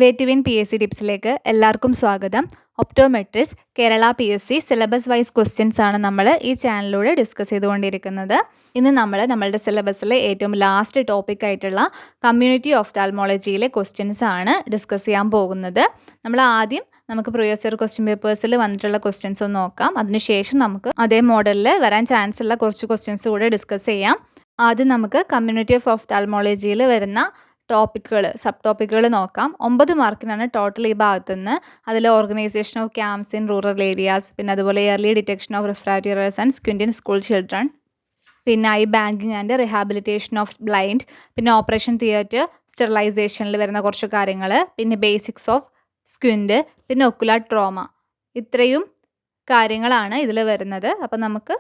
Way to win P S C ടിപ്സിലേക്ക് എല്ലാവർക്കും സ്വാഗതം. Optometrics Kerala P S C syllabus wise questions ആണ് നമ്മൾ ഈ ചാനലിലൂടെ ഡിസ്കസ് ചെയ്തുകൊണ്ടിരിക്കുന്നത്. ഇന്ന് നമ്മളുടെ സിലബസിലെ ഏറ്റവും ലാസ്റ്റ് ടോപ്പിക് ആയിട്ടുള്ള കമ്മ്യൂണിറ്റി ഓഫ്താൽമോളജിയിലെ ക്വസ്റ്റ്യൻസ് ആണ് ഡിസ്കസ് ചെയ്യാൻ പോകുന്നത്. നമുക്ക് പ്രീവിയസ് ഇയർ ക്വസ്റ്റ്യൻ പേപ്പേഴ്സിൽ വന്നിട്ടുള്ള ക്വസ്റ്റ്യൻസ് ഒന്ന് നോക്കാം. അതിനുശേഷം നമുക്ക് അതേ മോഡലിൽ വരാൻ ചാൻസ് ഉള്ള കുറച്ച് ക്വസ്റ്റ്യൻസ് കൂടെ ഡിസ്കസ് ചെയ്യാം. ആദ്യം നമുക്ക് കമ്മ്യൂണിറ്റി ഓഫ് ഓഫ്താൽമോളജിയിൽ വരുന്ന സബ് ടോപ്പിക്കുകൾ നോക്കാം. 9 മാർക്കിനാണ് ടോട്ടൽ ഈ ഭാഗത്തുനിന്ന്. അതിൽ organisation of camps in rural areas, പിന്നെ അതുപോലെ early detection of refractory errors and squint in school children, പിന്നെ eye banking and rehabilitation of blind, പിന്നെ ഓപ്പറേഷൻ തിയേറ്റർ സ്റ്റെറിലൈസേഷനിൽ വരുന്ന കുറച്ച് കാര്യങ്ങൾ, പിന്നെ ബേസിക്സ് ഓഫ് സ്ക്വിൻറ്റ്, പിന്നെ ഒക്കുലാർ ട്രോമ. ഇത്രയും കാര്യങ്ങളാണ് ഇതിൽ വരുന്നത്. അപ്പോൾ നമുക്ക്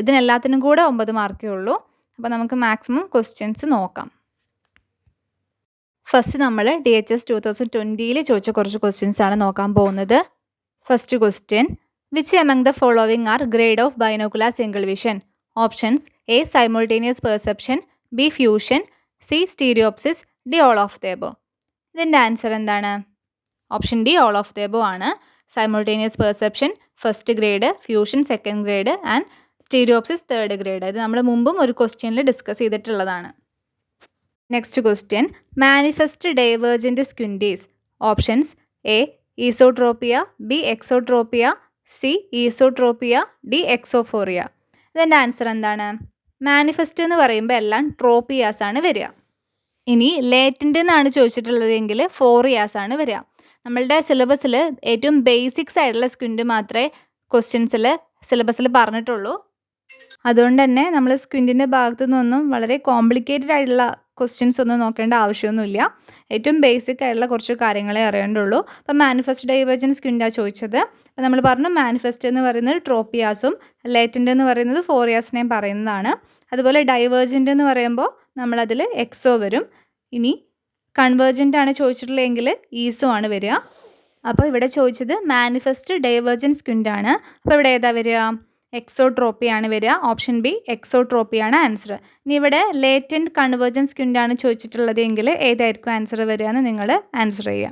ഇതിനെല്ലാത്തിനും കൂടെ 9 മാർക്കേ ഉള്ളൂ. അപ്പോൾ നമുക്ക് മാക്സിമം ക്വസ്റ്റ്യൻസ് നോക്കാം. ഫസ്റ്റ് നമ്മൾ DHS 2020 ചോദിച്ച കുറച്ച് ക്വസ്റ്റ്യൻസ് ആണ് നോക്കാൻ പോകുന്നത്. First question, which among the following are grade of binocular single vision? Options: A simultaneous perception, B fusion, C stereopsis, D all of the above. ഇതിൻ്റെ ആൻസർ എന്താണ്? Option D all of the above ആണ്. Simultaneous perception first grade, fusion second grade and stereopsis third grade. ഇത് നമ്മൾ മുമ്പും ഒരു ക്വസ്റ്റ്യനിൽ discuss ചെയ്തിട്ടുള്ളതാണ്. Next question, manifest divergent squints. Options: A esotropia, B exotropia, C esotropia, D exophoria. ഇതിൻ്റെ answer എന്താണ്? Manifest എന്ന് പറയുമ്പോൾ എല്ലാം ട്രോപ്പിയാസ് ആണ് വരിക. ഇനി ലേറ്റൻ്റ് എന്നാണ് ചോദിച്ചിട്ടുള്ളതെങ്കിൽ ഫോറിയാസ് ആണ് വരിക. നമ്മളുടെ സിലബസിൽ ഏറ്റവും ബേസിക്സ് ആയിട്ടുള്ള സ്ക്വിൻറ്റ് മാത്രമേ സിലബസിൽ പറഞ്ഞിട്ടുള്ളൂ. അതുകൊണ്ട് തന്നെ നമ്മൾ സ്ക്വിൻറ്റിൻ്റെ ഭാഗത്തു നിന്നൊന്നും വളരെ കോംപ്ലിക്കേറ്റഡ് ആയിട്ടുള്ള ക്വസ്റ്റ്യൻസ് ഒന്നും നോക്കേണ്ട ആവശ്യമൊന്നുമില്ല. ഏറ്റവും ബേസിക് ആയിട്ടുള്ള കുറച്ച് കാര്യങ്ങളെ അറിയേണ്ടുള്ളൂ. അപ്പം മാനിഫെസ്റ്റ് ഡൈവേർജൻറ്റ് സ്ക്വിൻറ്റാണ് ചോദിച്ചത്. അപ്പോൾ നമ്മൾ പറഞ്ഞു മാനിഫെസ്റ്റ് എന്ന് പറയുന്നത് ട്രോപ്പിയാസും ലേറ്റൻ്റ് എന്ന് പറയുന്നത് ഫോറിയാസിനെയും പറയുന്നതാണ്. അതുപോലെ ഡൈവേർജൻ്റ് എന്ന് പറയുമ്പോൾ നമ്മളതിൽ എക്സോ വരും. ഇനി കൺവേർജൻ്റ് ആണ് ചോദിച്ചിട്ടുള്ളതെങ്കിൽ ഈസോ ആണ് വരിക. അപ്പോൾ ഇവിടെ ചോദിച്ചത് മാനിഫെസ്റ്റ് ഡൈവേർജൻറ്റ് സ്ക്വിൻറ്റാണ്. അപ്പോൾ ഇവിടെ ഏതാ വരിക? എക്സോട്രോപ്പിയാണ് വരിക. ഓപ്ഷൻ ബി എക്സോട്രോപ്പിയാണ് ആൻസർ. ഇനി ഇവിടെ ലേറ്റൻറ്റ് കൺവേർജൻറ്റ് സ്ക്വിൻറ്റാണ് ചോദിച്ചിട്ടുള്ളതെങ്കിൽ ഏതായിരിക്കും ആൻസർ വരിക എന്ന് നിങ്ങൾ ആൻസർ ചെയ്യുക.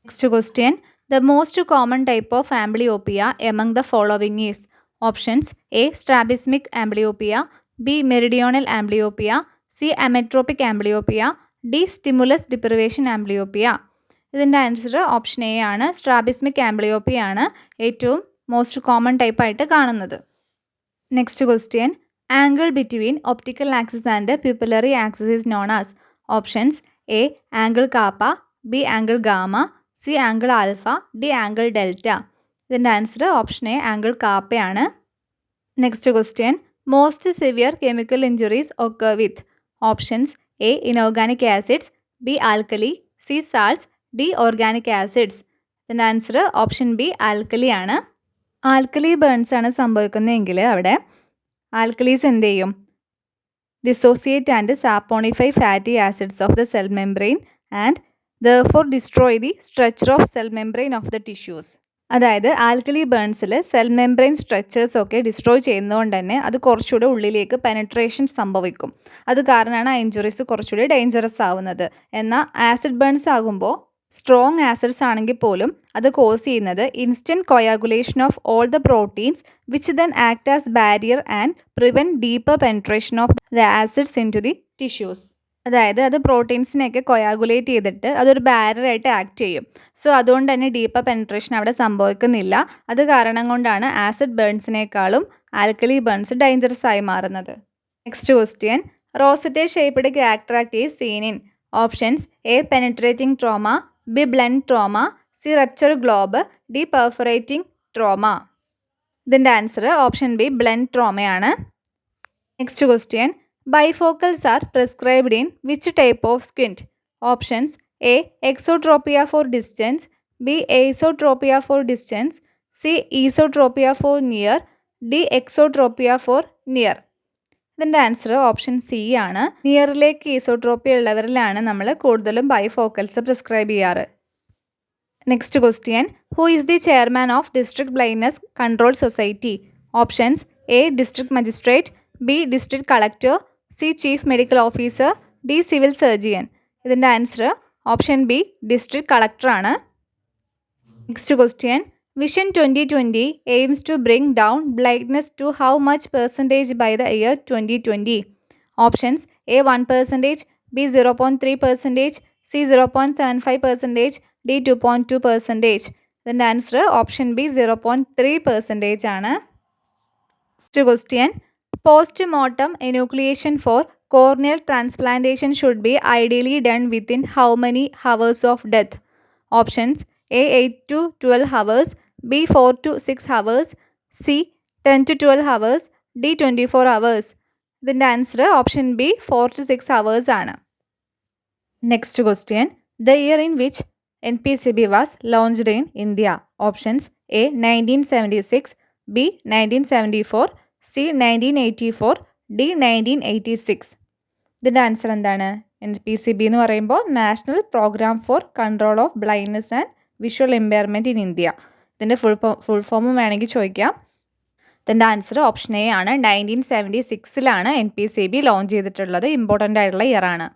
Next question, the most common type of amblyopia among the following is? Options: A strabismic amblyopia, B meridional amblyopia, C ametropic amblyopia, D stimulus deprivation amblyopia. ഇതിൻ്റെ answer option A ആണ്. Strabismic amblyopia ആണ് ഏറ്റവും most common ടൈപ്പായിട്ട് കാണുന്നത്. Next question, angle between optical axis and pupillary axis is known as? Options: A angle kappa, B angle gamma, C angle alpha, D angle delta. ഇതിൻ്റെ answer option A angle കാപ്പയാണ്. Next question, most severe chemical injuries occur with? Options: A inorganic acids, B alkali, C salts, D organic acids. ഇതിൻ്റെ answer option B alkali ആണ്. Alkali burns ആണ് സംഭവിക്കുന്നതെങ്കിൽ അവിടെ alkalies എന്ത് ചെയ്യും? Dissociate and saponify fatty acids of the cell membrane and therefore destroy the structure of cell membrane of the tissues. അതായത് alkali ബേൺസിൽ cell membrane structures ഒക്കെ destroy ചെയ്യുന്നതുകൊണ്ട് തന്നെ അത് കുറച്ചുകൂടെ ഉള്ളിലേക്ക് പെനട്രേഷൻ സംഭവിക്കും. അത് കാരണമാണ് ആ ഇഞ്ചുറീസ് കുറച്ചുകൂടി ഡേഞ്ചറസ് ആവുന്നത്. എന്നാൽ ആസിഡ് ബേൺസ് ആകുമ്പോൾ സ്ട്രോങ് ആസിഡ്സ് ആണെങ്കിൽ പോലും അത് കോസ് ചെയ്യുന്നത് instant coagulation of all the proteins which then act as barrier and prevent deeper penetration of the acids into the tissues. അതായത് അത് പ്രോട്ടീൻസിനെയൊക്കെ കൊയാഗുലേറ്റ് ചെയ്തിട്ട് അതൊരു ബാരിയറായിട്ട് ആക്ട് ചെയ്യും. സോ അതുകൊണ്ട് തന്നെ ഡീപ്പർ പെൻട്രേഷൻ അവിടെ സംഭവിക്കുന്നില്ല. അത് കാരണം കൊണ്ടാണ് ആസിഡ് ബേൺസിനേക്കാളും ആൽക്കലി ബേൺസ് ഡേഞ്ചറസ് ആയി മാറുന്നത്. Next question, rosette shaped cataract is seen in? Options: A penetrating trauma, B blunt trauma, C rupture globe, D perforating trauma. ഇതിൻ്റെ ആൻസർ ഓപ്ഷൻ ബി ബ്ലൻഡ് ട്രോമയാണ്. Next question, bifocals are prescribed in which type of squint? Options: A exotropia for distance, B esotropia for distance, C esotropia for near, D exotropia for near. ഇതിൻ്റെ answer option C ആണ്. നിയറിലേക്ക് esotropy ഉള്ളവരിലാണ് നമ്മൾ കൂടുതലും bifocals prescribe ചെയ്യാറ്. Next question, who is the chairman of district blindness control society? Options: A district magistrate, B district collector, C chief medical officer, D civil surgeon. ഇതിൻ്റെ answer option B district കളക്ടറാണ്. Next question, vision 2020 aims to bring down blindness to how much percentage by the year 2020? Options A 1%, B 0.3%, C 0.75%, D 2.2%. ഇതിൻ്റെ answer option B 0.3% ആണ്. Next question, postmortem enucleation for corneal transplantation should be ideally done within how many hours of death? Options A 8 to 12 hours, B 4 to 6 hours, C 10 to 12 hours, D 24 hours. ഇതിൻ്റെ answer option B 4 to 6 hours ആണ്. Next question, the year in which NPCB was launched in India. Options A 1976, B 1974, C 1984, D 1986. ഇതിൻ്റെ answer എന്താണ്? NPCB എന്ന് പറയുമ്പോൾ national programme for control of blindness and visual impairment in India. ഇതിൻ്റെ full ഫോമും വേണമെങ്കിൽ ചോദിക്കാം. ഇതിൻ്റെ ആൻസർ ഓപ്ഷൻ എ ആണ്. 1976 NPCB ലോഞ്ച് ചെയ്തിട്ടുള്ളത്. ഇമ്പോർട്ടൻ്റ് ആയിട്ടുള്ള ഇയർ ആണ്.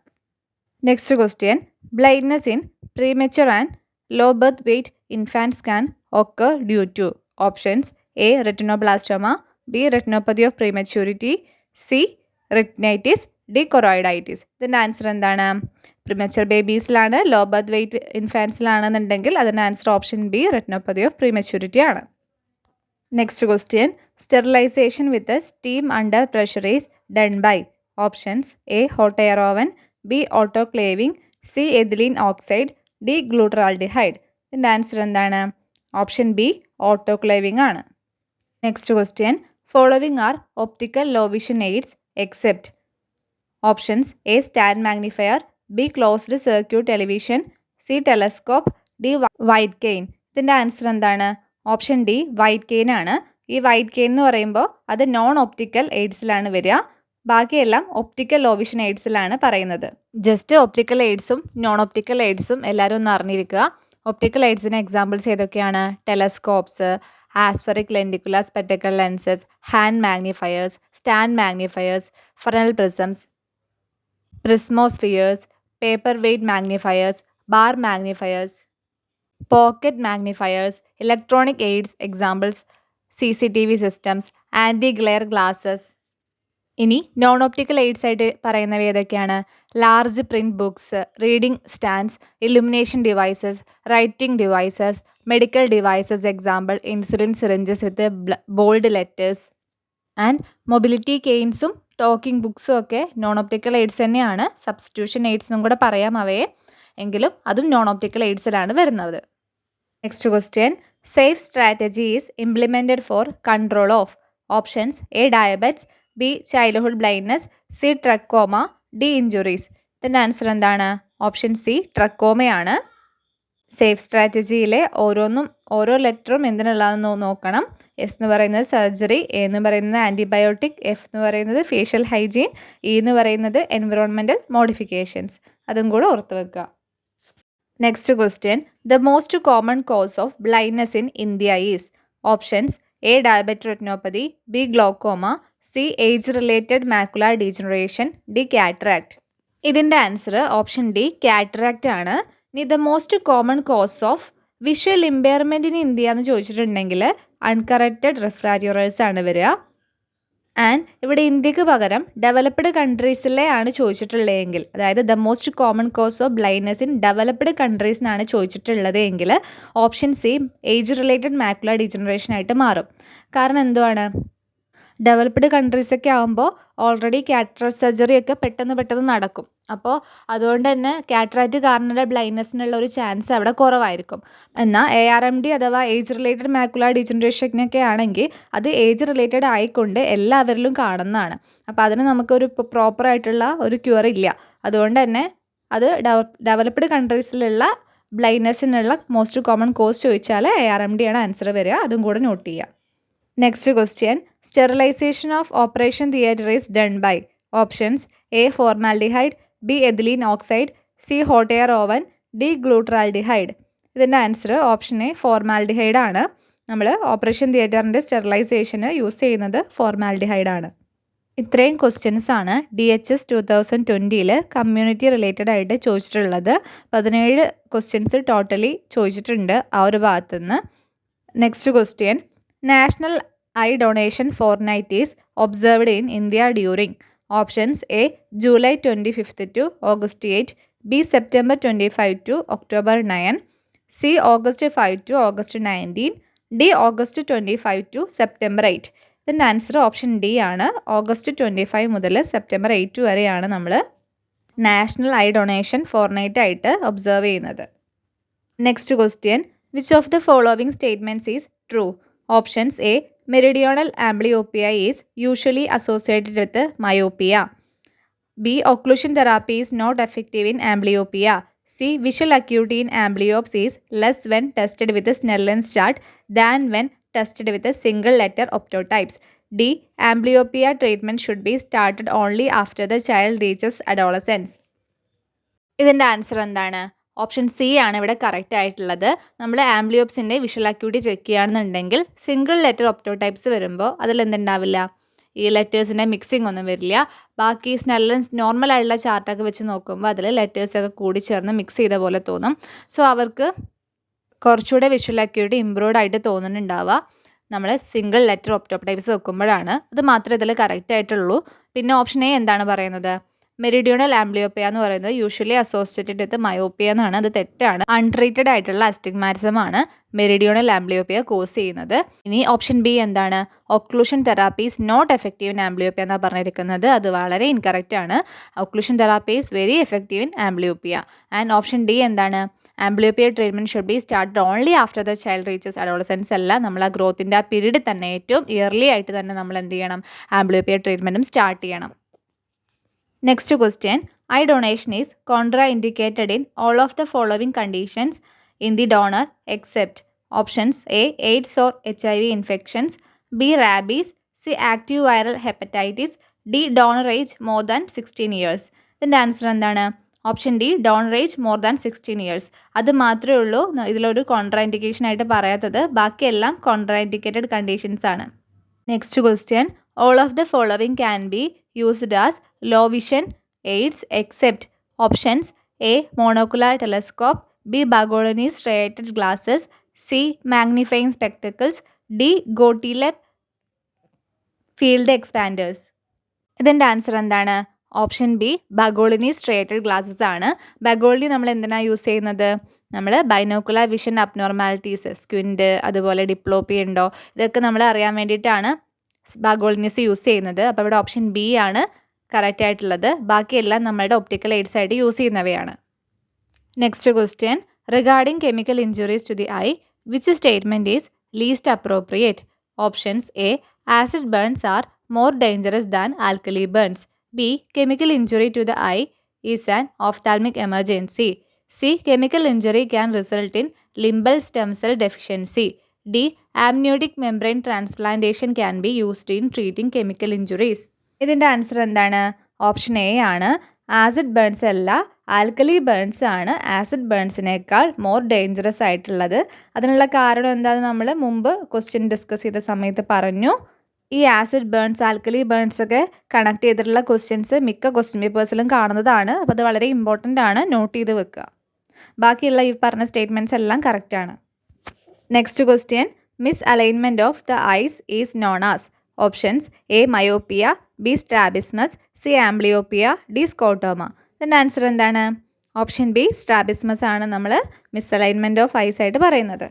Next question, blindness in premature and low birth weight infants can occur due to. Options A retinoblastoma, B retinopathy of prematurity, C retinitis, D choroiditis. ഇതിൻ്റെ answer എന്താണ്? Premature ബേബീസിലാണ്, low birth weight ഇൻഫാൻസിലാണെന്നുണ്ടെങ്കിൽ അതിൻ്റെ answer option B retinopathy of prematurity ആണ്. Next question, sterilisation with steam under pressure is done by. Options A hot air oven, B autoclaving, C ethylene oxide, D glutaraldehyde. ഇതിൻ്റെ answer എന്താണ്? Option B autoclaving ആണ്. Next question, following are optical low vision aids except. Options A stand magnifier, B closed circuit television, C telescope, D white cane. ഇതിൻ്റെ answer എന്താണ്? Option D white cane ആണ്. ഈ white cane എന്ന് പറയുമ്പോൾ അത് non optical എയ്ഡ്സിലാണ് വരിക. ബാക്കിയെല്ലാം optical low vision എയ്ഡ്സിലാണ് പറയുന്നത്. ജസ്റ്റ് ഒപ്റ്റിക്കൽ എയ്ഡ്സും നോൺ ഒപ്റ്റിക്കൽ എയ്ഡ്സും എല്ലാവരും ഒന്ന് അറിഞ്ഞിരിക്കുക. ഒപ്റ്റിക്കൽ എയ്ഡ്സിന് എക്സാമ്പിൾസ് ഏതൊക്കെയാണ്? Telescopes, aspheric lenticular spectacle lenses, hand magnifiers, stand magnifiers, fresnel prisms, prismospheres, paper weight magnifiers, bar magnifiers, pocket magnifiers, electronic aids examples CCTV systems, anti glare glasses. ഇനി non optical aids ആയിട്ട് പറയുന്നവ ഏതൊക്കെയാണ്? Large print books, reading stands, illumination devices, writing devices, medical devices example insulin syringes with bold letters. And mobility കെയിൻസും talking ബുക്സും ഒക്കെ non optical AIDS തന്നെയാണ്. Substitution AIDS എന്നും കൂടെ പറയാം അവയെ. എങ്കിലും അതും നോൺ ഒപ്റ്റിക്കൽ എയ്ഡ്സിലാണ് വരുന്നത്. Next question, SAFE strategy is implemented for control of. Options A diabetes, B childhood blindness, C trachoma, D injuries. ഇതിൻ്റെ ആൻസർ എന്താണ്? ഓപ്ഷൻ സി ട്രക്കോമയാണ്. സേഫ് സ്ട്രാറ്റജിയിലെ ഓരോ ലെറ്ററും എന്തിനുള്ളതെന്ന് നോക്കണം. എസ് എന്ന് പറയുന്നത് സർജറി, എ എന്ന് പറയുന്നത് ആൻറ്റിബയോട്ടിക്, എഫ് എന്ന് പറയുന്നത് ഫേഷ്യൽ ഹൈജീൻ, ഇ എന്ന് പറയുന്നത് എൻവിറോൺമെൻറ്റൽ മോഡിഫിക്കേഷൻസ്. അതും കൂടെ ഓർത്ത് വെക്കുക. Next question, the most common cos of blindness in India is. Options A diabetic retinopathy, B glaucoma, C age related macular degeneration, D cataract. ഇതിൻ്റെ answer option D cataract ആണ്. ഇനി the most common cos of visual impairment in India എന്ന് ചോദിച്ചിട്ടുണ്ടെങ്കിൽ uncorrected റിഫ്രാക്റ്റോറേഴ്സ് ആണ് വരിക. And ഇവിടെ ഇന്ത്യക്ക് പകരം ഡെവലപ്ഡ് കൺട്രീസിലെ ആണ് ചോദിച്ചിട്ടുള്ളതെങ്കിൽ, അതായത് the most common cos of blindness in developed countries എന്നാണ് ചോദിച്ചിട്ടുള്ളത് എങ്കിൽ option C age related macular degeneration ആയിട്ട് മാറും. കാരണം എന്തുവാണ്? ഡെവലപ്ഡ് കൺട്രീസൊക്കെ ആകുമ്പോൾ ഓൾറെഡി കാറ്ററാക്ട് സർജറി ഒക്കെ പെട്ടെന്ന് നടക്കും. അപ്പോൾ അതുകൊണ്ട് തന്നെ കാറ്ററാക്റ്റ് കാരണമുള്ള ബ്ലൈൻഡ്നെസ്സിനുള്ള ഒരു ചാൻസ് അവിടെ കുറവായിരിക്കും. എന്നാൽ ARMD അഥവാ ഏജ് റിലേറ്റഡ് മാക്കുലാർ ഡീജനറേഷനൊക്കെ ആണെങ്കിൽ അത് ഏജ് റിലേറ്റഡ് ആയിക്കൊണ്ട് എല്ലാവരിലും കാണുന്നതാണ്. അപ്പോൾ അതിന് നമുക്കൊരു പ്രോപ്പറായിട്ടുള്ള ഒരു ക്യൂർ ഇല്ല. അതുകൊണ്ട് തന്നെ അത് ഡെവലപ്ഡ് കൺട്രീസിലുള്ള ബ്ലൈൻഡ്നെസ്സിനുള്ള മോസ്റ്റ് കോമൺ കോസ് ചോദിച്ചാൽ ARMD ആണ് ആൻസർ വരിക. അതും കൂടെ നോട്ട് ചെയ്യുക. Next question, sterilisation of operation theatre is done by. Options A formaldehyde, B ethylene oxide, C hot air oven, D glutaraldehyde. ഇതിൻ്റെ ആൻസർ ഓപ്ഷൻ എ ഫോർമാൽഡിഹൈഡ് ആണ്. നമ്മൾ operation തിയേറ്ററിൻ്റെ സ്റ്റെറിലൈസേഷന് യൂസ് ചെയ്യുന്നത് ഫോർമാൽഡിഹൈഡ് ആണ്. ഇത്രയും ക്വസ്റ്റ്യൻസ് ആണ് DHS 2020 കമ്മ്യൂണിറ്റി റിലേറ്റഡ് ആയിട്ട് ചോദിച്ചിട്ടുള്ളത്. 17 ക്വസ്റ്റ്യൻസ് ടോട്ടലി ചോദിച്ചിട്ടുണ്ട് ആ ഒരു ഭാഗത്തു നിന്ന്. Next question, national eye donation fortnight is observed in India during. Options A July 25 to August 8, B September 25 to October 9, C August 5 to August 19, D August 25 to September 8. ഇതിൻ്റെ answer option D ആണ്. August 25 മുതൽ September 8 വരെയാണ് നമ്മൾ national eye donation ഫോർനൈറ്റ് ആയിട്ട് observe ചെയ്യുന്നത്. Next question, which of the following statements is true? Options A meridional amblyopia is usually associated with myopia, B occlusion therapy is not effective in amblyopia, C visual acuity in amblyopes is less when tested with Snellen's chart than when tested with a single letter optotypes. D. Amblyopia treatment should be started only after the child reaches adolescence. ഇതിൻ്റെ answer എന്താണ്? Option C ആണ് ഇവിടെ correct ആയിട്ടുള്ളത്. നമ്മൾ ആംബ്ലിയോപ്സിൻ്റെ visual acuity check ചെയ്യുകയാണെന്നുണ്ടെങ്കിൽ single letter ഒപ്റ്റോടൈപ്സ് വരുമ്പോൾ അതിൽ എന്തുണ്ടാവില്ല, ഈ ലെറ്റേഴ്സിൻ്റെ മിക്സിംഗ് ഒന്നും വരില്ല. ബാക്കി സ്നെല്ലൻസ് നോർമലായിട്ടുള്ള ചാർട്ടൊക്കെ വെച്ച് നോക്കുമ്പോൾ അതിൽ ലെറ്റേഴ്സൊക്കെ കൂടി ചേർന്ന് മിക്സ് ചെയ്ത പോലെ തോന്നും. സോ അവർക്ക് കുറച്ചുകൂടെ വിഷ്വൽ അക്യൂരിറ്റി ഇമ്പ്രൂവ്ഡ് ആയിട്ട് തോന്നുന്നുണ്ടാവുക നമ്മൾ സിംഗിൾ ലെറ്റർ ഒപ്റ്റോടൈപ്സ് വെക്കുമ്പോഴാണ്. അത് മാത്രമേ ഇതിൽ കറക്റ്റ് ആയിട്ടുള്ളൂ. പിന്നെ ഓപ്ഷൻ എ എന്താണ് പറയുന്നത്? മെറിഡിയോണൽ ആംബ്ലിയോപ്പിയ എന്ന് പറയുന്നത് യൂഷ്വലി അസോസിയേറ്റഡ് വിത്ത് മയോപ്പിയ എന്നാണ്. അത് തെറ്റാണ്. അൺട്രീറ്റഡ് ആയിട്ടുള്ള അസ്റ്റിഗ്മാറ്റിസം ആണ് മെറിഡിയോണൽ ആംബ്ലിയോപ്പിയ കോസ് ചെയ്യുന്നത്. ഇനി ഓപ്ഷൻ ബി എന്താണ്? Occlusion therapy is not effective in amblyopia എന്നാണ് പറഞ്ഞിരിക്കുന്നത്. അത് വളരെ ഇൻകറക്റ്റ് ആണ്. Occlusion therapy is very effective in amblyopia. And option D എന്താണ്? Amblyopia treatment should be start only after the child reaches adolescence അല്ല, നമ്മൾ ആ ഗ്രോത്തിൻ്റെ ആ പീരീഡ് തന്നെ ഏറ്റവും ഇയർലി ആയിട്ട് തന്നെ നമ്മൾ എന്ത് ചെയ്യണം? ആംബ്ലിയോപ്പിയ ട്രീറ്റ്മെൻറ്റും സ്റ്റാർട്ട് ചെയ്യണം. Next question, eye donation is contraindicated in all of the following conditions in the donor except. Options A AIDS or HIV infections, B rabies, C active viral hepatitis, D donor age more than 16 years. ഇതിൻ്റെ answer എന്താണ്? Option D donor age more than 16 years. അത് മാത്രമേ ഉള്ളൂ ഇതിലൊരു contraindication ആയിട്ട് പറയാത്തത്. ബാക്കിയെല്ലാം contraindicated conditions ആണ്. Next question, all of the following can be used as low vision aids except. Options A monocular telescope, B Bagolini's striated glasses, C magnifying spectacles, D Gottlieb field expanders. ഇതിൻ്റെ answer എന്താണ്? Option B Bagolini striated glasses ആണ്. Bagolini നമ്മൾ എന്തിനാണ് use ചെയ്യുന്നത്? നമ്മൾ binocular vision abnormalities, squint, അതുപോലെ ഡിപ്ലോപ്പി ഉണ്ടോ, ഇതൊക്കെ നമ്മൾ അറിയാൻ വേണ്ടിയിട്ടാണ് ബഗോളിനീസ് യൂസ് ചെയ്യുന്നത്. അപ്പോൾ ഇവിടെ ഓപ്ഷൻ ബി ആണ് കറക്റ്റ് ആയിട്ടുള്ളത്. ബാക്കിയെല്ലാം നമ്മളുടെ ഒപ്റ്റിക്കൽ എയ്ഡ്സ് ആയിട്ട് യൂസ് ചെയ്യുന്നവയാണ്. Next question, regarding chemical injuries to the eye which statement is least appropriate? Options A acid burns are more dangerous than alkali burns, B. Chemical injury to the eye is an ophthalmic emergency. C. Chemical injury can result in limbal stem cell deficiency. D. Amniotic membrane transplantation can be used in treating chemical injuries. ഇതിൻ്റെ answer എന്താണ്? Option A ആണ്. Acid burns അല്ല, alkali burns ആണ് acid ബേൺസിനേക്കാൾ more dangerous ആയിട്ടുള്ളത്. അതിനുള്ള കാരണം എന്താണെന്ന് നമ്മൾ മുമ്പ് ക്വസ്റ്റ്യൻ ഡിസ്കസ് ചെയ്ത സമയത്ത് പറഞ്ഞു. ഈ ആസിഡ് ബേൺസ്, ആൽക്കലി ബേൺസ് ഒക്കെ കണക്ട് ചെയ്തിട്ടുള്ള ക്വസ്റ്റ്യൻസ് മിക്ക ക്വസ്റ്റ്യൻ പേപ്പേഴ്സിലും കാണുന്നതാണ്. അപ്പോൾ അത് വളരെ ഇമ്പോർട്ടൻ്റ് ആണ്, നോട്ട് ചെയ്ത് വെക്കുക. ബാക്കിയുള്ള ഈ പറഞ്ഞ സ്റ്റേറ്റ്മെൻറ്റ്സ് എല്ലാം കറക്റ്റാണ്. Next question, misalignment of the eyes is known as. Options A myopia, B strabismus, C amblyopia, D scotoma. ഇതിൻ്റെ ആൻസർ എന്താണ്? ഓപ്ഷൻ ബി സ്ട്രാബിസ്മസ് ആണ് നമ്മൾ മിസ് അലൈൻമെൻറ്റ് ഓഫ് ഐസ് ആയിട്ട് പറയുന്നത്.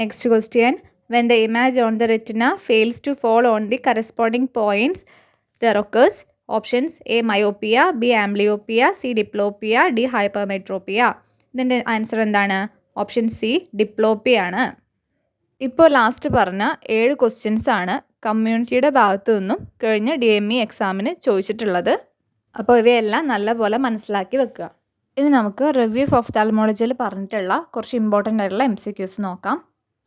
Next question, when the image on the retina fails to fall on the corresponding points there occurs. Options A myopia, B amblyopia, C diplopia, D hypermetropia. ഇതിൻ്റെ answer എന്താണ്? Option C ഡിപ്ലോപ്പി ആണ്. ഇപ്പോൾ last പറഞ്ഞ 7 questions ആണ് കമ്മ്യൂണിറ്റിയുടെ ഭാഗത്തു നിന്നും കഴിഞ്ഞ DME എക്സാമിന് ചോദിച്ചിട്ടുള്ളത്. അപ്പോൾ ഇവയെല്ലാം നല്ലപോലെ മനസ്സിലാക്കി വെക്കുക. ഇനി നമുക്ക് റിവ്യൂ ഓഫ് ഒഫ്താൽമോളജിയിൽ പറഞ്ഞിട്ടുള്ള കുറച്ച് ഇമ്പോർട്ടൻ്റ് ആയിട്ടുള്ള MCQs നോക്കാം.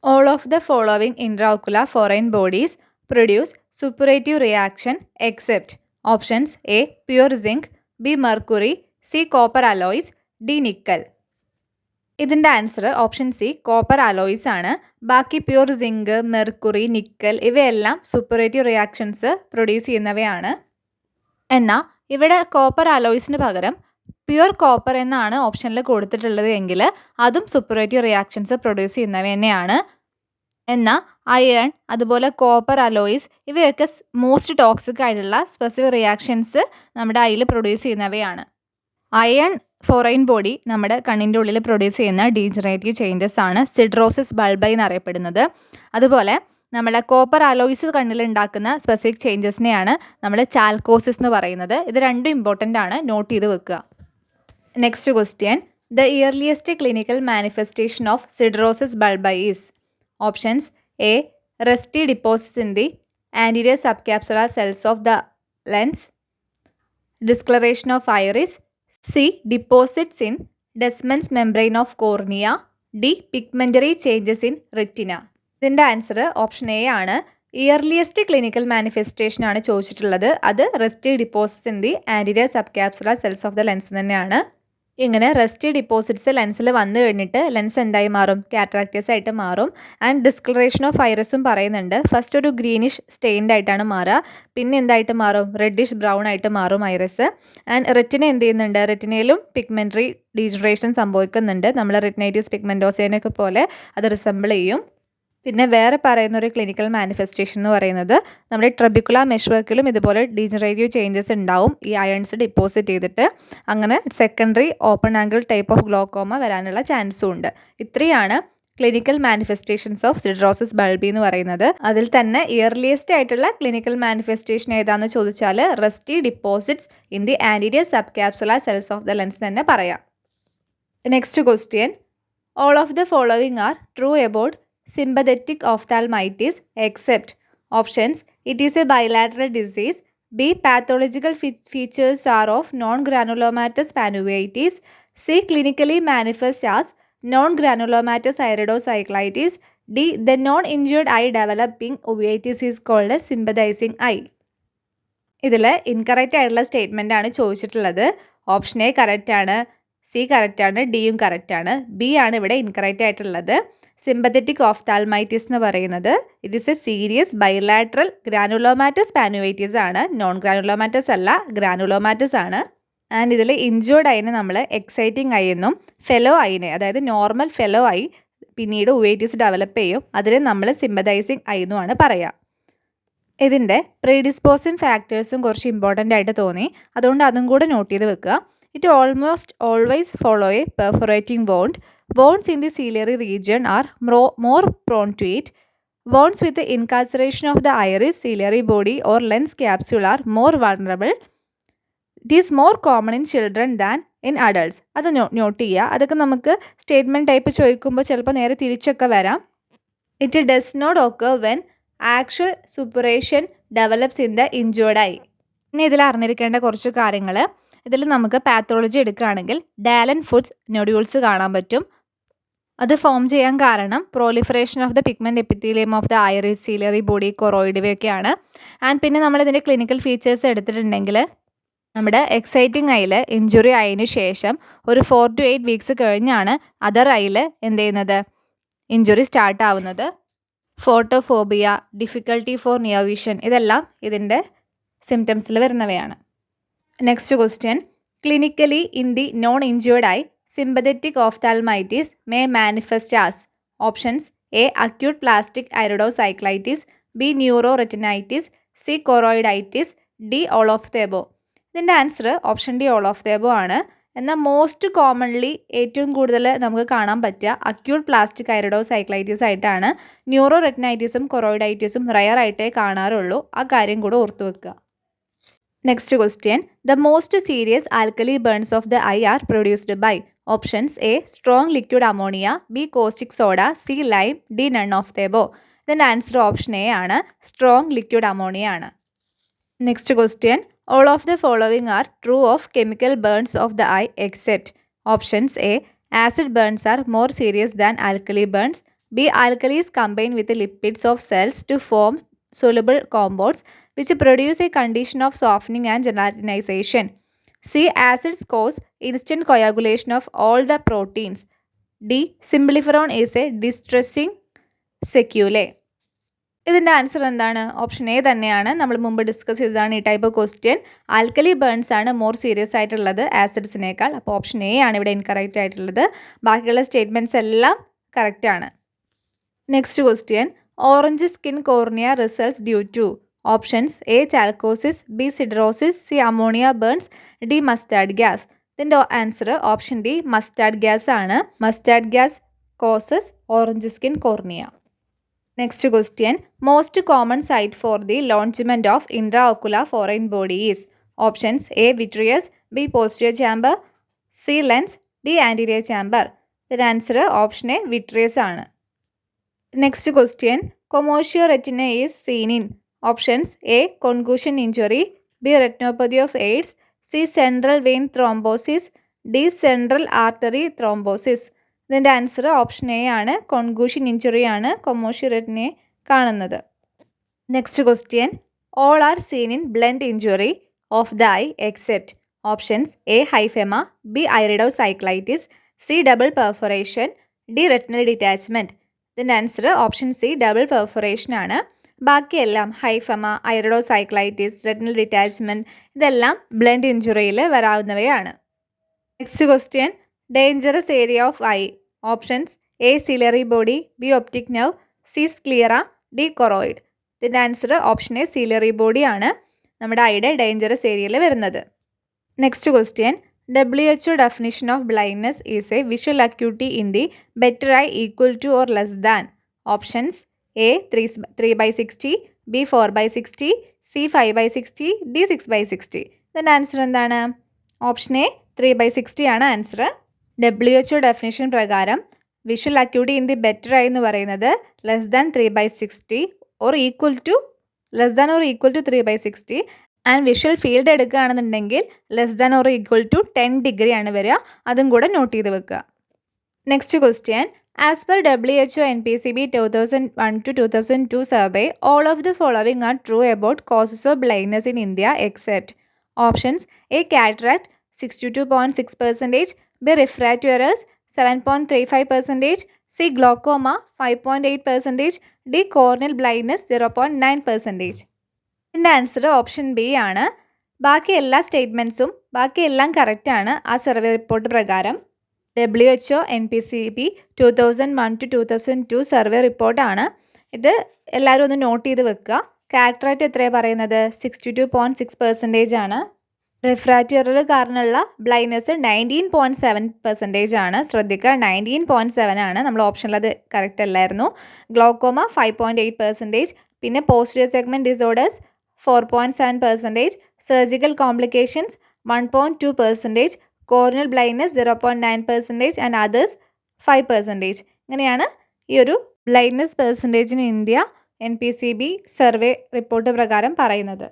All of the following intraocular foreign bodies produce suppurative reaction except. Options A pure zinc, B mercury, C copper alloys, D nickel. ഇതിൻ്റെ answer option C copper alloys ആണ്. ബാക്കി pure zinc, mercury, nickel ഇവയെല്ലാം സൂപ്പറേറ്റീവ് reactions produce ചെയ്യുന്നവയാണ്. എന്നാൽ ഇവിടെ copper അലോയ്സിന് പകരം pure copper എന്നാണ് ഓപ്ഷനിൽ കൊടുത്തിട്ടുള്ളത് എങ്കിൽ അതും സൂപ്പറേറ്റീവ് റിയാക്ഷൻസ് പ്രൊഡ്യൂസ് ചെയ്യുന്നവ തന്നെയാണ്. എന്നാൽ അയൺ അതുപോലെ കോപ്പർ അലോയ്സ് ഇവയൊക്കെ മോസ്റ്റ് ടോക്സിക് ആയിട്ടുള്ള സ്പെസിഫിക് റിയാക്ഷൻസ് നമ്മുടെ ഐയിൽ പ്രൊഡ്യൂസ് ചെയ്യുന്നവയാണ്. അയൺ ഫോറൈൻ ബോഡി നമ്മുടെ കണ്ണിൻ്റെ ഉള്ളിൽ പ്രൊഡ്യൂസ് ചെയ്യുന്ന ഡീജനറേറ്റീവ് ചേഞ്ചസ് ആണ് സിഡ്രോസിസ് ബൾബൈ എന്നറിയപ്പെടുന്നത്. അതുപോലെ നമ്മുടെ കോപ്പർ അലോയ്സ് കണ്ണിലുണ്ടാക്കുന്ന സ്പെസിഫിക് ചേഞ്ചസിനെയാണ് നമ്മൾ ചാൽക്കോസിസ് എന്ന് പറയുന്നത്. ഇത് രണ്ടും ഇമ്പോർട്ടൻ്റ് ആണ്, നോട്ട് ചെയ്ത് വെക്കുക. Next question, the earliest clinical manifestation of siderosis bulbi is options A rusty deposits in the anterior subcapsular cells of the lens, discolouration of iris, C deposits in Descemet's membrane of cornea, D pigmentary changes in retina. ഇതിൻ്റെ answer option A ആണ്. Earliest clinical manifestation ആണ് ചോദിച്ചിട്ടുള്ളത്. അത് rusty deposits in the anterior subcapsular cells of the lens തന്നെയാണ്. ഇങ്ങനെ rusty deposits ലെൻസിൽ വന്നു കഴിഞ്ഞിട്ട് lens എന്തായി മാറും? കാറ്ററാക്റ്റസ് ആയിട്ട് മാറും. ആൻഡ് ഡിസ്കളറേഷൻ ഓഫ് ഐറിസും പറയുന്നുണ്ട്. ഫസ്റ്റ് ഒരു ഗ്രീനിഷ് സ്റ്റെയിൻഡ് ആയിട്ടാണ് മാറുക, പിന്നെ എന്തായിട്ട് മാറും? റെഡിഷ് ബ്രൗൺ ആയിട്ട് മാറും ഐറിസ്. ആൻഡ് റെറ്റിന എന്ത് ചെയ്യുന്നുണ്ട്? റെറ്റിനയിലും പിഗ്മെൻ്ററി ഡീജനറേഷൻ സംഭവിക്കുന്നുണ്ട്. നമ്മൾ റെറ്റിനൈറ്റിസ് പിഗ്മെൻറ്റോസിനൊക്കെ പോലെ അത് റിസംബിൾ ചെയ്യും. പിന്നെ വേറെ പറയുന്ന ഒരു ക്ലിനിക്കൽ മാനിഫെസ്റ്റേഷൻ എന്ന് പറയുന്നത് നമ്മുടെ ട്രബിക്കുലാർ മെഷ്വർക്കിലും ഇതുപോലെ ഡീജനറേറ്റീവ് ചേഞ്ചസ് ഉണ്ടാവും ഈ അയൺസ് ഡിപ്പോസിറ്റ് ചെയ്തിട്ട്. അങ്ങനെ secondary open angle type of glaucoma വരാനുള്ള ചാൻസും ഉണ്ട്. ഇത്രയാണ് ക്ലിനിക്കൽ മാനിഫെസ്റ്റേഷൻസ് ഓഫ് സിഡ്രോസിസ് ബൾബി എന്ന് പറയുന്നത്. അതിൽ തന്നെ ഇയർലിയസ്റ്റ് ആയിട്ടുള്ള ക്ലിനിക്കൽ മാനിഫെസ്റ്റേഷൻ ഏതാണെന്ന് ചോദിച്ചാൽ rusty deposits in the anterior subcapsular cells of the lens തന്നെ പറയാം. Next question, all of the following are true about sympathetic ophthalmitis except options it is a bilateral disease, b pathological features are of non-granulomatous panuvitis, c clinically manifest as non-granulomatous iridocyclitis, d the non-injured eye developing uveitis is called as sympathizing eye. ഇതിൽ incorrect ആയിട്ടുള്ള statement ആണ് ചോദിച്ചിട്ടുള്ളത്. Option A correct ആണ്, C correct ആണ്, ഡിയും correct ആണ്. B ആണ് ഇവിടെ ഇൻകറക്റ്റ് ആയിട്ടുള്ളത്. സിമ്പത്തറ്റിക് ഓഫ്താൽമൈറ്റിസ് എന്ന് പറയുന്നത് it is a serious bilateral granulomatous panuveitis ആണ്. നോൺ ഗ്രാനുലോമാറ്റസ് അല്ല, ഗ്രാനുലോമാറ്റസ് ആണ്. ആൻഡ് ഇതിൽ ഇഞ്ചേർഡ് ഐനെ നമ്മൾ എക്സൈറ്റിംഗ് ഐ എന്നും ഫെലോ ഐനെ, അതായത് നോർമൽ ഫെലോ ഐ പിന്നീട് ഉവൈറ്റിസ് ഡെവലപ്പ് ചെയ്യും, അതിന് നമ്മൾ സിമ്പതൈസിങ് ഐ എന്നുമാണ് പറയുക. ഇതിൻ്റെ പ്രീഡിസ്പോസിങ് ഫാക്ടേഴ്സും കുറച്ച് ഇമ്പോർട്ടൻ്റ് ആയിട്ട് തോന്നി, അതുകൊണ്ട് അതും കൂടെ നോട്ട് ചെയ്ത് വെക്കുക. It almost always follow a perforating wound. Wounds in the ciliary region are more prone to it. Wounds with the incarceration of the iris, ciliary body or lens capsule are more vulnerable. It is more common in children than in adults. അത് not ചെയ്യുക. അതൊക്കെ നമുക്ക് statement type ചോദിക്കുമ്പോൾ ചിലപ്പോൾ നേരെ തിരിച്ചൊക്കെ വരാം. It does not occur when actual suppuration develops in the injured eye. ഇനി ഇതിൽ അറിഞ്ഞിരിക്കേണ്ട കുറച്ച് കാര്യങ്ങൾ. ഇതിൽ നമുക്ക് പാത്തോളജി എടുക്കുകയാണെങ്കിൽ ഡാലൻ ഫുഡ്സ് നൊഡ്യൂൾസ് കാണാൻ പറ്റും. അത് ഫോം ചെയ്യാൻ കാരണം proliferation of the pigment epithelium of the iris, ciliary body, choroid ഇവയൊക്കെയാണ്. ആൻഡ് പിന്നെ നമ്മളിതിൻ്റെ ക്ലിനിക്കൽ ഫീച്ചേഴ്സ് എടുത്തിട്ടുണ്ടെങ്കിൽ നമ്മുടെ എക്സൈറ്റിംഗ് ഐയിൽ ഇഞ്ചുറി ആയതിനു ശേഷം ഒരു 4 to 8 വീക്സ് കഴിഞ്ഞാണ് അതർ ഐയിൽ എന്ത് ചെയ്യുന്നത്? ഇഞ്ചുറി സ്റ്റാർട്ട് ആവുന്നത്. Photophobia, difficulty for near vision ഇതെല്ലാം ഇതിൻ്റെ സിംറ്റംസിൽ വരുന്നവയാണ്. Next question, clinically in the non injured eye sympathetic ophthalmitis may manifest as options A acute plastic iridocyclitis, B neuroretinitis, C choroiditis, D all of the above. ഇതിൻ്റെ answer option D all of the above ആണ്. എന്നാൽ most commonly ഏറ്റവും കൂടുതൽ നമുക്ക് കാണാൻ പറ്റുക acute plastic ഐറിഡോസൈക്ലൈറ്റിസ് ആയിട്ടാണ്. ന്യൂറോറെറ്റിനൈറ്റിസും കൊറോയിഡൈറ്റിസും rare ആയിട്ടേ കാണാറുള്ളൂ. ആ കാര്യം കൂടെ ഓർത്തു വെക്കുക. Next question, the most serious alkali burns of the eye are produced by options A strong liquid ammonia, B caustic soda, C lime, D none of the above. Then answer option A ആണ്, strong liquid ammonia ആണ്. Next question, all of the following are true of chemical burns of the eye except options A acid burns are more serious than alkali burns, B alkalis combine with the lipids of cells to form soluble compounds which produce a condition of softening and gelatinization, C acids cause instant coagulation of all the proteins, D സിംപ്ലിഫറോൺ is a distressing sequelae. ഇതിൻ്റെ answer എന്താണ്? Option A തന്നെയാണ്. നമ്മൾ മുമ്പ് discuss ചെയ്തതാണ് ഈ type question. Alkali burns ആണ് more serious ആയിട്ടുള്ളത് ആസിഡ്സിനേക്കാൾ. അപ്പോൾ ഓപ്ഷൻ എ ആണ് ഇവിടെ ഇൻകറക്റ്റ് ആയിട്ടുള്ളത്. ബാക്കിയുള്ള സ്റ്റേറ്റ്മെൻറ്റ്സ് എല്ലാം കറക്റ്റ് ആണ്. Next question, orange skin cornea results due to options A chalcosis, B siderosis, C ammonia burns, D mustard gas. ഇതിൻ്റെ answer option D mustard gas ആണ്. Mustard gas causes orange skin cornea. Next question, most common site for the lodgement of intraocular foreign body is options A vitreous, B posterior chamber, C lens, D anterior chamber. ഇതിൻ്റെ answer option A vitreous ആണ്. Next question, commotio retina is seen in options A concussion injury, B retinopathy of AIDS, C central vein thrombosis, D central artery thrombosis. ഇതിൻ്റെ answer option A ആണ്. Concussion injury ആണ് commotio റെറ്റിനയെ കാണുന്നത്. Next question, all are seen in blunt injury of the eye except options A hyphaema, B iridocyclitis, C double perforation, D retinal detachment. ഇതിൻ്റെ answer option C double perforation ആണ്. ബാക്കിയെല്ലാം hyphaema, iridocyclitis, retinal detachment ഇതെല്ലാം blunt ഇഞ്ചുറിയിൽ വരാവുന്നവയാണ്. Next question, dangerous area of eye options A ciliary body, B optic nerve, C sclera, D choroid. ഇതിൻ്റെ answer option A ciliary body ആണ് നമ്മുടെ ഐയുടെ dangerous ഏരിയയിൽ വരുന്നത്. Next question, WHO definition of blindness is a visual acuity in the better eye equal to or less than options A 3/60, B 4/60, C 5/60, D 6/60. ഇതിൻ്റെ answer എന്താണ്? Option A 3/60 ആണ് answer. WHO definition പ്രകാരം visual acuity in the better eye എന്ന് പറയുന്നത് less than 3/60 or equal to 3/60 and visual field എടുക്കുകയാണെന്നുണ്ടെങ്കിൽ less than or equal to 10 degree ആണ് വരിക. അതും കൂടെ നോട്ട് ചെയ്ത് വെക്കുക. Next question, as per WHO NPCB 2001-2002 survey all of the following are true about causes of blindness in India except options A cataract 62.6%, B refractive errors 7.35%, C glaucoma 5.8%, D corneal blindness 0.9%. ഇതിൻ്റെ answer option B ആണ്. ബാക്കി എല്ലാ സ്റ്റേറ്റ്മെൻറ്റ്സും ബാക്കിയെല്ലാം കറക്റ്റാണ് ആ survey report പ്രകാരം. WHO NPCB 2001-2002 survey റിപ്പോർട്ടാണ് ഇത്. എല്ലാവരും ഒന്ന് നോട്ട് ചെയ്ത് വെക്കുക. കാറ്ററാക്റ്റ് എത്രയാണ് പറയുന്നത്? 62.6% ആണ്. റിഫ്രാക്റ്റീവ് എറർ കാരണമുള്ള ബ്ലൈൻഡ്നെസ് 19.7% ആണ്. ശ്രദ്ധിക്കുക, 19.7 ആണ്. നമ്മൾ ഓപ്ഷനിൽ അത് കറക്റ്റ് അല്ലായിരുന്നു. ഗ്ലോക്കോമ 5.8%, പിന്നെ posterior segment disorders 4.7%, surgical complications 1.2%, corneal blindness 0.9% and others 5%. ഇങ്ങനെയാണ് ഈ ഒരു ബ്ലൈൻഡ്നെസ് പെർസെൻറ്റേജിന് ഇന്ത്യ NPCB സർവേ റിപ്പോർട്ട് പ്രകാരം പറയുന്നത്.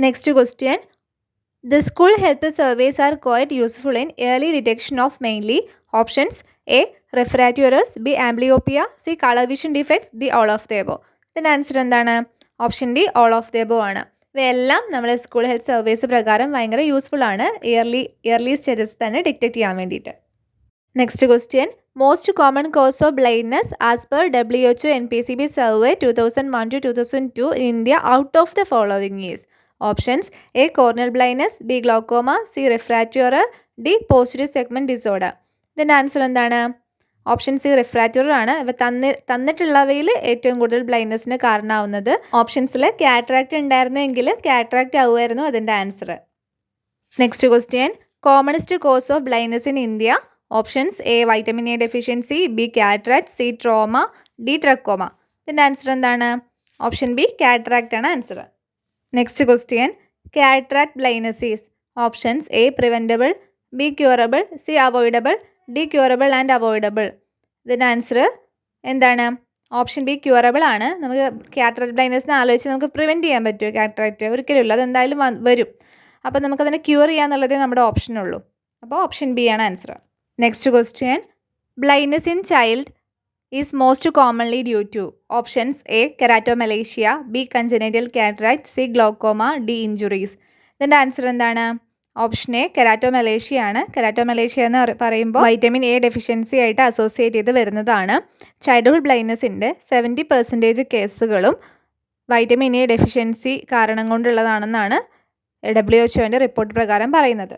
Next question, The school health surveys are quite useful in early detection of mainly options A refractive errors, B amblyopia, C color vision defects, D all of the above. ഇതിൻ്റെ answer എന്താണ്? Option D all of the above ആണ്. ഇവയെല്ലാം നമ്മുടെ school health surveys പ്രകാരം ഭയങ്കര useful ആണ് yearly stages തന്നെ detect ചെയ്യാൻ വേണ്ടിയിട്ട്. Next question, most common cos of blindness as per WHO NPCB survey 2001-2002 in India out of the following is options A corneal blindness, B glaucoma, C refractive error, D posterior segment disorder. ഇതിൻ്റെ answer എന്താണ്? Option C refractive error ആണ്. ഇവ തന്നിട്ടുള്ളവയിൽ ഏറ്റവും കൂടുതൽ ബ്ലൈൻഡ്നെസ്സിന് കാരണമാവുന്നത് ഓപ്ഷൻസിൽ cataract ഉണ്ടായിരുന്നുവെങ്കിൽ cataract ആവുമായിരുന്നു അതിൻ്റെ answer. Next question, commonest cause of blindness in India options A vitamin A deficiency, B cataract, C trauma, D trachoma. ഇതിൻ്റെ answer എന്താണ്? ഓപ്ഷൻ ബി കാറ്ററാക്റ്റ് ആണ് answer. Next question, cataract blindness is options A preventable, B curable, C avoidable, D curable and avoidable. ഇതിൻ്റെ answer എന്താണ്? Option B curable ആണ്. നമുക്ക് cataract ബ്ലൈൻഡ്നെസ്സിനെ ആലോചിച്ച് നമുക്ക് prevent ചെയ്യാൻ പറ്റുമോ? കാറ്ററാക്റ്റ് ഒരിക്കലും ഇല്ല, അതെന്തായാലും വരും. അപ്പോൾ നമുക്കതിനെ ക്യൂർ ചെയ്യാന്നുള്ളതേ നമ്മുടെ ഓപ്ഷനുള്ളൂ. അപ്പോൾ ഓപ്ഷൻ ബി ആണ് answer. Next question, blindness in child is most commonly due to options A keratomalacia, B congenital cataract, C glaucoma, D injuries. ഇതിൻ്റെ ആൻസർ എന്താണ്? ഓപ്ഷൻ എ കെരാറ്റോമലേഷ്യ ആണ്. കെരാറ്റോമലേഷ്യ എന്ന് പറയുമ്പോൾ വൈറ്റമിൻ എ ഡെഫിഷ്യൻസി ആയിട്ട് associate ചെയ്ത് വരുന്നതാണ്. Childhood ബ്ലൈൻഡ്നെസ്സിൻ്റെ 70% കേസുകളും vitamin A deficiency കാരണം കൊണ്ടുള്ളതാണെന്നാണ് WHO റിപ്പോർട്ട് പ്രകാരം പറയുന്നത്.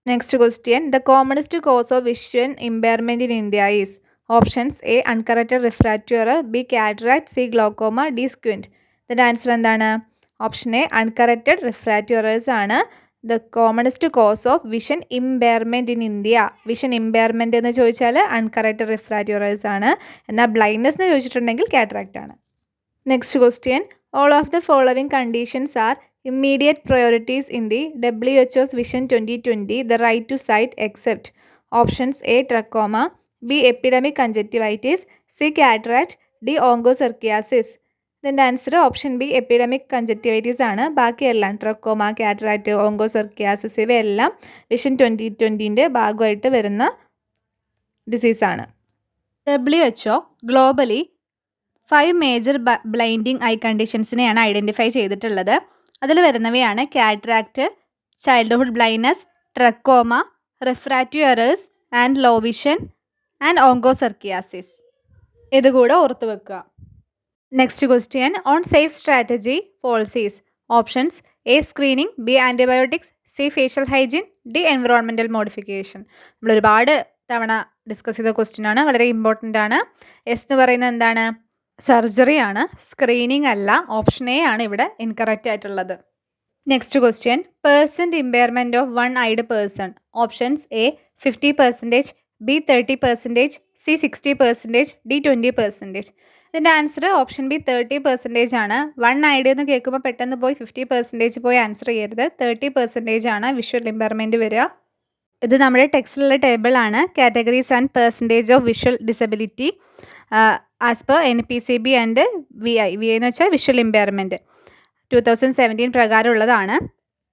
Next question, the commonest cause of vision impairment in India is. Options A uncorrected refractive error, B cataract, C glaucoma, D squint. ഇതിൻ്റെ answer എന്താണ്? Option A uncorrected refractive errors ആണ് the commonest cause of vision impairment in India. Vision impairment എന്ന് ചോദിച്ചാൽ uncorrected refractive errors ആണ്. എന്നാൽ blindness എന്ന് ചോദിച്ചിട്ടുണ്ടെങ്കിൽ cataract ആണ്. Next question, all of the following conditions R immediate priorities in the WHO's Vision 2020, the right to sight except. Options A trachoma, B epidemic conjunctivitis, C cataract, D onchocerciasis. ഇതിൻ്റെ answer option B epidemic കൺജക്റ്റിവൈറ്റീസ് ആണ്. ബാക്കിയെല്ലാം trachoma, cataract, ഓങ്കോസെർക്കിയാസിസ് ഇവയെല്ലാം vision 2020 ഭാഗമായിട്ട് വരുന്ന ഡിസീസാണ്. WHO globally 5 major blinding eye കണ്ടീഷൻസിനെയാണ് identify ചെയ്തിട്ടുള്ളത്. അതിൽ വരുന്നവയാണ് cataract, childhood blindness, trachoma, refractive errors and low vision and onchocerciasis. ഇതുകൂടെ ഓർത്ത് വെക്കുക. Next question, on SAFE strategy policies. Options A screening, B antibiotics, C facial hygiene, D environmental modification. നമ്മൾ ഒരുപാട് തവണ ഡിസ്കസ് ചെയ്ത ക്വസ്റ്റ്യൻ ആണ്, വളരെ ഇമ്പോർട്ടൻ്റ് ആണ്. എസ് എന്ന് പറയുന്നത് എന്താണ്? സർജറി ആണ്, സ്ക്രീനിങ് അല്ല. ഓപ്ഷൻ എ ആണ് ഇവിടെ ഇൻകറക്റ്റ് ആയിട്ടുള്ളത്. Next question, percent impairment of one ഐഡ് person. Options A 50%, B 30%, C 60%, D 20%. ഇതിൻ്റെ ആൻസർ ഓപ്ഷൻ ബി 30% ആണ്. വൺ ഐഡ് എന്ന് കേൾക്കുമ്പോൾ പെട്ടെന്ന് പോയി 50% പോയി ആൻസർ ചെയ്യരുത്. 30% ആണ് വിഷ്വൽ ഇമ്പയർമെൻറ്റ് വരിക. ഇത് നമ്മുടെ ടെക്സ്റ്റിലുള്ള ടേബിൾ ആണ്. Categories and percentage of visual disability as per NPCB and VI. VI എന്ന് വെച്ചാൽ വിഷ്വൽ ഇമ്പയർമെൻറ്റ് 2017 പ്രകാരമുള്ളതാണ്.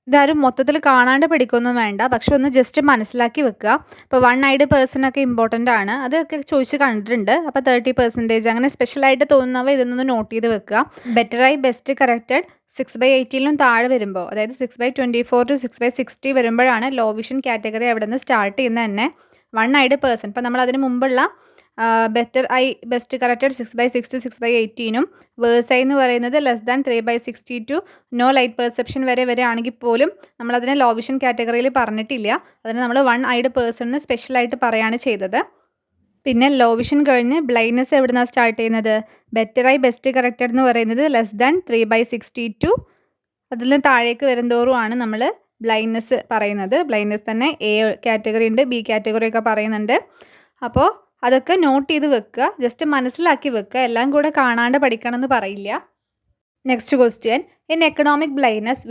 ഇതാരും മൊത്തത്തിൽ കാണാണ്ട് പഠിക്കൊന്നും വേണ്ട, പക്ഷെ ഒന്ന് ജസ്റ്റ് മനസ്സിലാക്കി വെക്കുക. ഇപ്പോൾ വൺ ഐഡ് പേഴ്സൺ ഒക്കെ ഇമ്പോർട്ടൻ്റ് ആണ്, അതൊക്കെ ചോദിച്ച് കണ്ടിട്ടുണ്ട്. അപ്പോൾ 30% അങ്ങനെ സ്പെഷ്യലായിട്ട് തോന്നുന്നവ ഇതൊന്ന് നോട്ട് ചെയ്ത് വെക്കുക. ബെറ്ററായി ബെസ്റ്റ് കറക്റ്റഡ് 6/18 താഴെ വരുമ്പോൾ, അതായത് 6/24 to 6/60 വരുമ്പോഴാണ് ലോ വിഷൻ കാറ്റഗറി അവിടെ നിന്ന് സ്റ്റാർട്ട് ചെയ്യുന്നത് തന്നെ. വൺ ഐഡ് പേഴ്സൺ, ഇപ്പോൾ നമ്മൾ അതിന് മുമ്പുള്ള better eye best corrected 6/6 to 6/18 worse eye എന്ന് പറയുന്നത് <3/60 to നോ ലൈറ്റ് പെർസെപ്ഷൻ വരെ ആണെങ്കിൽ പോലും നമ്മളതിനെ ലോ വിഷൻ കാറ്റഗറിയിൽ പറഞ്ഞിട്ടില്ല. അതിന് നമ്മൾ വൺ ഐഡ് പേഴ്സൺ സ്പെഷ്യലായിട്ട് പറയുകയാണ് ചെയ്തത്. പിന്നെ ലോ വിഷൻ കഴിഞ്ഞ് ബ്ലൈൻഡ്നെസ് എവിടെ നിന്നാണ് സ്റ്റാർട്ട് ചെയ്യുന്നത്? ബെറ്റർ ഐ ബെസ്റ്റ് കറക്റ്റഡ് എന്ന് പറയുന്നത് <3/60 to അതിൽ നിന്ന് താഴേക്ക് വരുന്തോറുമാണ് നമ്മൾ ബ്ലൈൻഡ്നെസ് പറയുന്നത്. ബ്ലൈൻഡ്നെസ് തന്നെ എ കാറ്റഗറി ഉണ്ട്, ബി കാറ്റഗറി ഒക്കെ പറയുന്നുണ്ട്. അപ്പോൾ അതൊക്കെ നോട്ട് ചെയ്ത് വെക്കുക, ജസ്റ്റ് മനസ്സിലാക്കി വെക്കുക. എല്ലാം കൂടെ കാണാണ്ട് പഠിക്കണം എന്ന് പറയില്ല. Next question, in economic blindness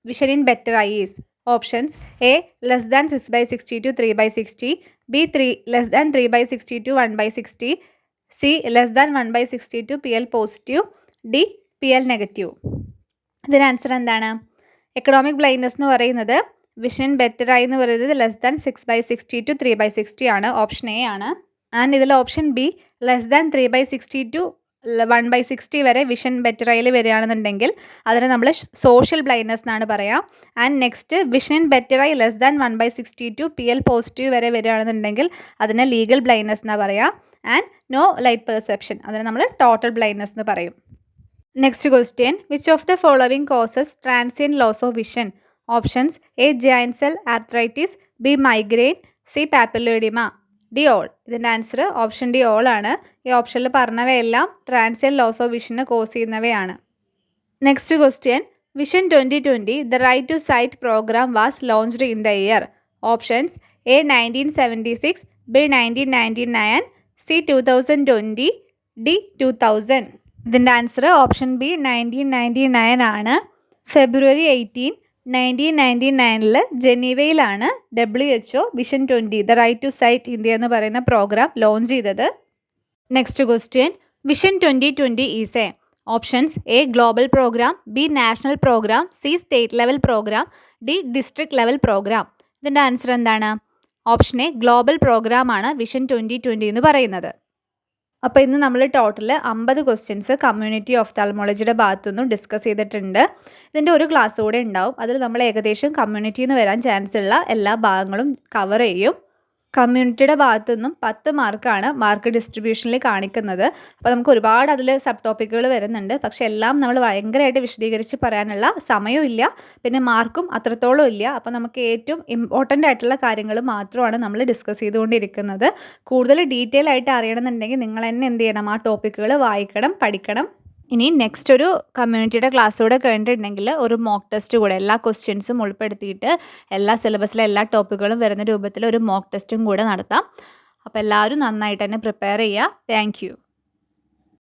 vision in better I is. Options A <6/60 to 3/60, B 3/60 to 1/60, C <1/60 to PL positive, D PL negative. ഇതിന് ആൻസർ എന്താണ്? എക്കണോമിക് ബ്ലൈൻഡ്നെസ് എന്ന് പറയുന്നത് വിഷൻ ബെറ്റർ ആയി എന്ന് പറയുന്നത് <6/60 to 3/60 ആണ്. ഓപ്ഷൻ എ ആണ്. ആൻഡ് ഇതിൽ ഓപ്ഷൻ ബി <3/60 to 1/60 വരെ വിഷൻ ബെറ്റർ ആയിൽ വരികയാണെന്നുണ്ടെങ്കിൽ അതിനെ നമ്മൾ സോഷ്യൽ ബ്ലൈൻഡ്നെസ് എന്നാണ് പറയുക. ആൻഡ് നെക്സ്റ്റ് വിഷൻ ബെറ്റർ ആയി <1/60 to PL പോസിറ്റീവ് വരെ വരികയാണെന്നുണ്ടെങ്കിൽ അതിനെ ലീഗൽ ബ്ലൈൻഡ്നെസ് എന്നാണ് പറയുക. ആൻഡ് നോ ലൈറ്റ് പെർസെപ്ഷൻ അതിനെ നമ്മൾ ടോട്ടൽ ബ്ലൈൻഡ്നെസ് എന്ന് പറയും. Next question, which of the following causes transient loss of vision. Options A giant cell arthritis, B migraine, C papilloedema, D all. ഇതിൻ്റെ ആൻസർ ഓപ്ഷൻ ഡി ഓൾ ആണ്. ഈ ഓപ്ഷനിൽ പറഞ്ഞവയെല്ലാം transient loss of വിഷന് cause ചെയ്യുന്നവയാണ്. Next question, vision 2020 the right to sight programme was launched in the year. Options A 1976, B 1999, C 2020, D 2000. ഇതിൻ്റെ answer option B 1999 ആണ്. February 18, 1999 ജനീവയിലാണ് WHO vision 20 the right to sight India എന്ന് പറയുന്ന programme launch ചെയ്തത്. Next question, vision 2020 is a. Options A global programme, B national programme, C state level programme, D district level programme. ഇതിൻ്റെ answer എന്താണ്? Option A global programme ആണ് vision 2020 എന്ന് പറയുന്നത്. അപ്പോൾ ഇന്ന് നമ്മൾ ടോട്ടൽ 50 ക്വസ്റ്റ്യൻസ് കമ്മ്യൂണിറ്റി ഓഫ്താൽമോളജിയുടെ ഭാഗത്തുനിന്നും ഡിസ്കസ് ചെയ്തിട്ടുണ്ട്. ഇതിൻ്റെ ഒരു ക്ലാസ് കൂടെ ഉണ്ടാവും. അതിൽ നമ്മൾ ഏകദേശം കമ്മ്യൂണിറ്റിയിൽ നിന്ന് വരാൻ ചാൻസ് ഉള്ള എല്ലാ ഭാഗങ്ങളും കവർ ചെയ്യും. കമ്മ്യൂണിറ്റിയുടെ ഭാഗത്തു നിന്നും 10 മാർക്കാണ് മാർക്ക് ഡിസ്ട്രിബ്യൂഷനിൽ കാണിക്കുന്നത്. അപ്പോൾ നമുക്ക് ഒരുപാട് അതിൽ സബ് ടോപ്പിക്കുകൾ വരുന്നുണ്ട്. പക്ഷേ എല്ലാം നമ്മൾ ഭയങ്കരമായിട്ട് വിശദീകരിച്ച് പറയാനുള്ള സമയവും ഇല്ല, പിന്നെ മാർക്കും അത്രത്തോളം ഇല്ല. അപ്പോൾ നമുക്ക് ഏറ്റവും ഇമ്പോർട്ടൻ്റ് ആയിട്ടുള്ള കാര്യങ്ങൾ മാത്രമാണ് നമ്മൾ ഡിസ്കസ് ചെയ്തുകൊണ്ടിരിക്കുന്നത്. കൂടുതൽ ഡീറ്റെയിൽ ആയിട്ട് അറിയണമെന്നുണ്ടെങ്കിൽ നിങ്ങൾ തന്നെ എന്ത് ചെയ്യണം, ആ ടോപ്പിക്കുകൾ വായിക്കണം, പഠിക്കണം. ഇനി നെക്സ്റ്റ് ഒരു കമ്മ്യൂണിറ്റിയുടെ ക്ലാസ് കൂടെ കഴിഞ്ഞിട്ടുണ്ടെങ്കിൽ ഒരു മോക്ക് ടെസ്റ്റ് കൂടെ എല്ലാ ക്വസ്റ്റ്യൻസും ഉൾപ്പെടുത്തിയിട്ട് എല്ലാ സിലബസിലെ എല്ലാ ടോപ്പിക്കുകളും വരുന്ന രൂപത്തിൽ ഒരു മോക്ക് ടെസ്റ്റും കൂടെ നടത്താം. അപ്പോൾ എല്ലാവരും നന്നായിട്ട് തന്നെ പ്രിപ്പയർ ചെയ്യുക. താങ്ക്